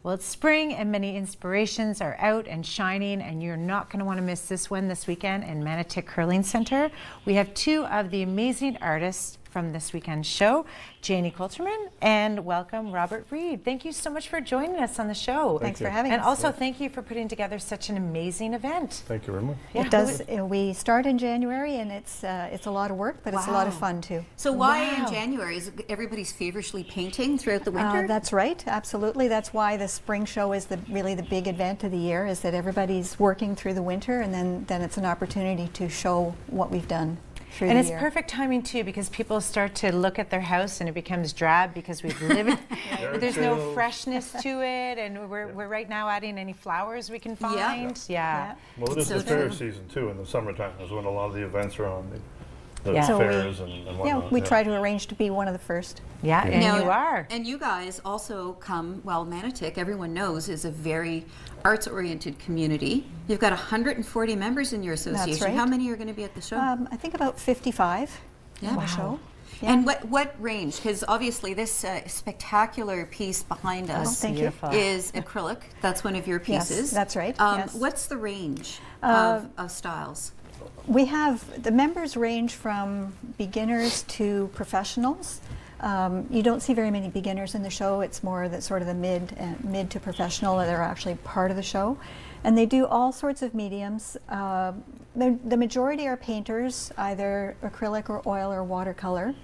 Well, it's spring and many inspirations are out and shining, and you're not going to want to miss this one this weekend in Manotick Curling Center. We have two of the amazing artists from this weekend's show, Jaynie Coulterman, and welcome Robert Reid. Thank you so much for joining us on the show. Thanks for having us. And also thank you for putting together such an amazing event. Thank you very much. Yeah. It does. We start in January, and it's a lot of work, but it's a lot of fun too. So why in January? Is everybody's feverishly painting throughout the winter? That's right, absolutely. That's why the spring show is really the big event of the year, is that everybody's working through the winter, and then it's an opportunity to show what we've done. And it's perfect timing too, because people start to look at their house and it becomes drab because we've lived there's no freshness to it, and we're right now adding any flowers we can find. Yeah. Well, it is the fair season too. In the summertime is when a lot of the events are on, the so fairs and whatnot. Yeah, we try to arrange to be one of the first. Yeah, and now, you are. And you guys also come, well, Manotick, everyone knows, is a very arts-oriented community. You've got 140 members in your association. That's right. How many are going to be at the show? I think about 55 at the show. Yeah. And what range? Because obviously this spectacular piece behind us is acrylic. That's one of your pieces. Yes, that's right. Yes. What's the range of styles? We have, the members range from beginners to professionals. You don't see very many beginners in the show. It's more the sort of the mid to professional that are actually part of the show. And they do all sorts of mediums. The majority are painters, either acrylic or oil or watercolor.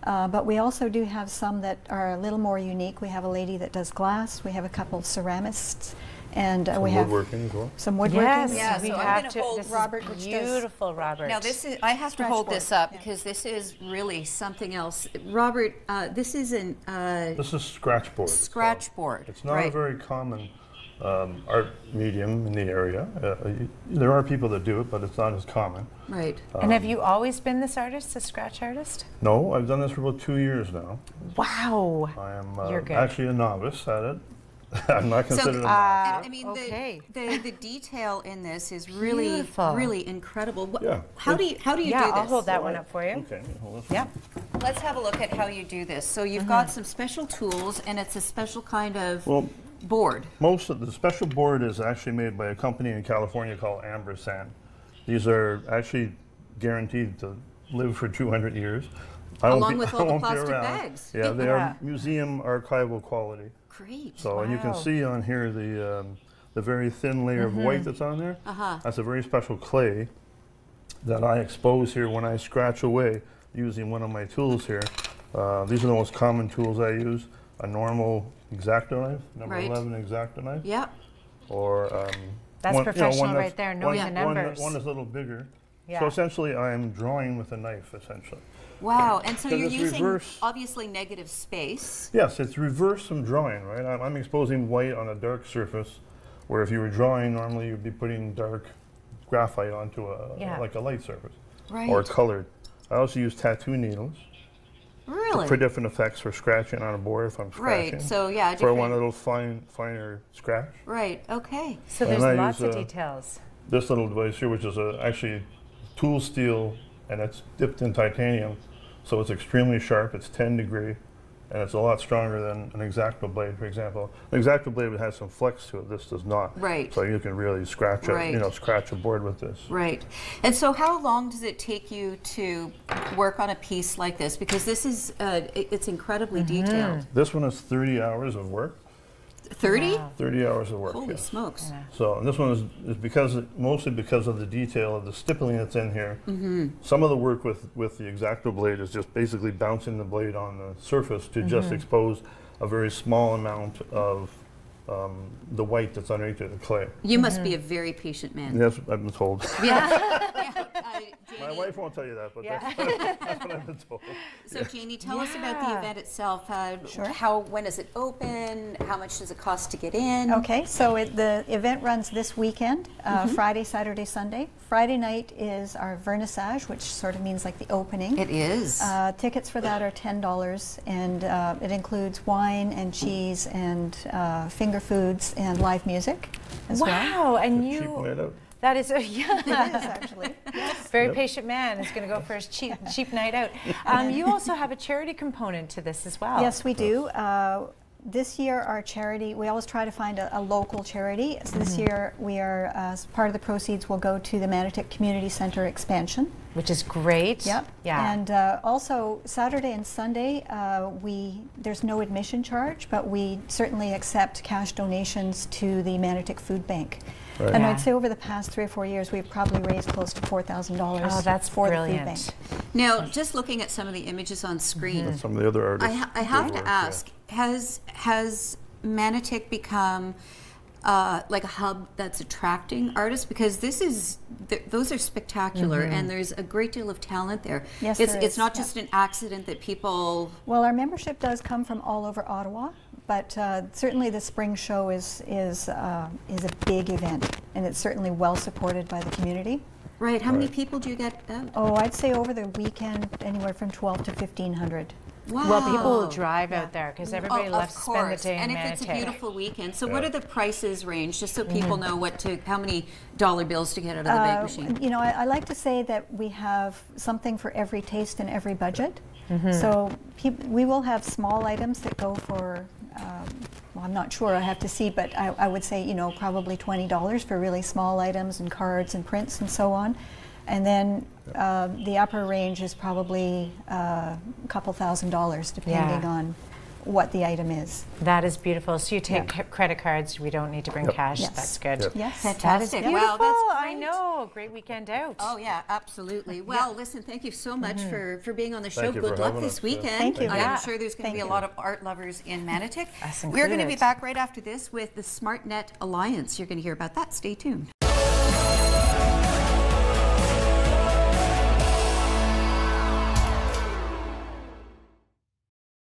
But we also do have some that are a little more unique. We have a lady that does glass. We have a couple of ceramists. And we have woodworking as well. Some woodworking. Yes, yeah, we so have I'm going to hold Robert, which beautiful, Robert. Now this is, I have to hold this up because this is really something else. Robert, this is an this is scratch board. Scratch board. It's not a very common art medium in the area. There are people that do it, but it's not as common. Right. And have you always been this artist, a scratch artist? No, I've done this for about 2 years now. Wow. I am actually a novice at it. I'm not considered a novice. I mean, the detail in this is really, really incredible. How do you do this? I'll hold that one up for you. Okay, hold this. Yep. Let's have a look at how you do this. So you've got some special tools, and it's a special kind of board. Most of the special board is actually made by a company in California called Ampersand. These are actually guaranteed to live for 200 years. Along with all the plastic bags. Yeah, they are museum archival quality. Great. So, and you can see on here the very thin layer of white that's on there. That's a very special clay that I expose here when I scratch away using one of my tools here. These are the most common tools I use. A normal X-Acto knife, number 11 X-Acto knife. Yeah. Or that's professional right there, knowing the numbers. One is a little bigger. So essentially I am drawing with a knife, essentially. Wow, and so you're using obviously negative space. Yes, it's reverse from drawing, right? I'm exposing white on a dark surface, where if you were drawing, normally you'd be putting dark graphite onto like a light surface. Right. Or colored. I also use tattoo needles. Really? For different effects for scratching on a board if I'm scratching. Right, so yeah. For one little finer scratch. Right, okay. So there's lots of details. This little device here, which is actually tool steel, and it's dipped in titanium, so it's extremely sharp. It's 10 degree, and it's a lot stronger than an X-Acto blade, for example. An X-Acto blade has some flex to it. This does not. Right. So you can really scratch scratch a board with this. Right. And so, how long does it take you to work on a piece like this? Because this is it's incredibly detailed. This one is 30 hours of work. 30? Wow. 30 hours of work. Holy smokes. Yeah. So and this one is mostly because of the detail of the stippling that's in here. Some of the work with the X-Acto blade is just basically bouncing the blade on the surface to just expose a very small amount of the white that's underneath the clay. You must be a very patient man. Yes, I've been told. Yeah. My wife won't tell you that, but that's what I've been told. So, Jaynie, tell us about the event itself. Sure. When is it open? How much does it cost to get in? Okay, so the event runs this weekend, Friday, Saturday, Sunday. Friday night is our vernissage, which sort of means like the opening. It is. Tickets for that are $10, and it includes wine and cheese and finger foods and live music as well. Wow, and Cheap night out. That is, It is actually. Yes. very patient man is going to go for his cheap night out. You also have a charity component to this as well. Yes, we do. This year, our charity, we always try to find a local charity. So this year, we are, part of the proceeds will go to the Manotick Community Center expansion. Which is great. Yep. Yeah. And also, Saturday and Sunday, there's no admission charge, but we certainly accept cash donations to the Manotick Food Bank. Right. And Yeah. I'd say over the past 3 or 4 years, we've probably raised close to $4,000 Oh, that's for brilliant. the food bank. Now, just looking at some of the images on screen, That's some of the other artists. I have good to work, ask, has Manotick become like a hub that's attracting artists? Because this is, those are spectacular, and there's a great deal of talent there. Yes, it's, there it's is, not yeah. just an accident that people. Well, our membership does come from all over Ottawa, but certainly the spring show is a big event, and it's certainly well supported by the community. Right. How many Right. people do you get out? Oh, I'd say over the weekend, anywhere from 12 to 1,500. Wow. Well, people will drive out there because everybody Oh, loves of to spend the course. day in And if it's a Manotick. beautiful weekend, so what Yeah. are the prices range, just so people know how many dollar bills to get out of the bank machine? You know, I like to say that we have something for every taste and every budget. So we will have small items that go for, well, I'm not sure, I have to see, but I would say, you know, probably $20 for really small items and cards and prints and so on. And then the upper range is probably a couple $1,000 depending Yeah. on what the item is. That is beautiful. So you take credit cards. We don't need to bring Yep. cash. Yes. That's good. Yep. Yes. That is Fantastic. beautiful. Wow, that's I great. know. Great weekend out. Oh yeah, absolutely. Well, listen, thank you so much for being on the show. Thank you Good for luck having this us. weekend. Thank you. I'm Yeah. sure there's going to Thank be a you. lot of art lovers in Manotick. Us We're going to be included. back right after this with the SmartNet Alliance. You're going to hear about that. Stay tuned.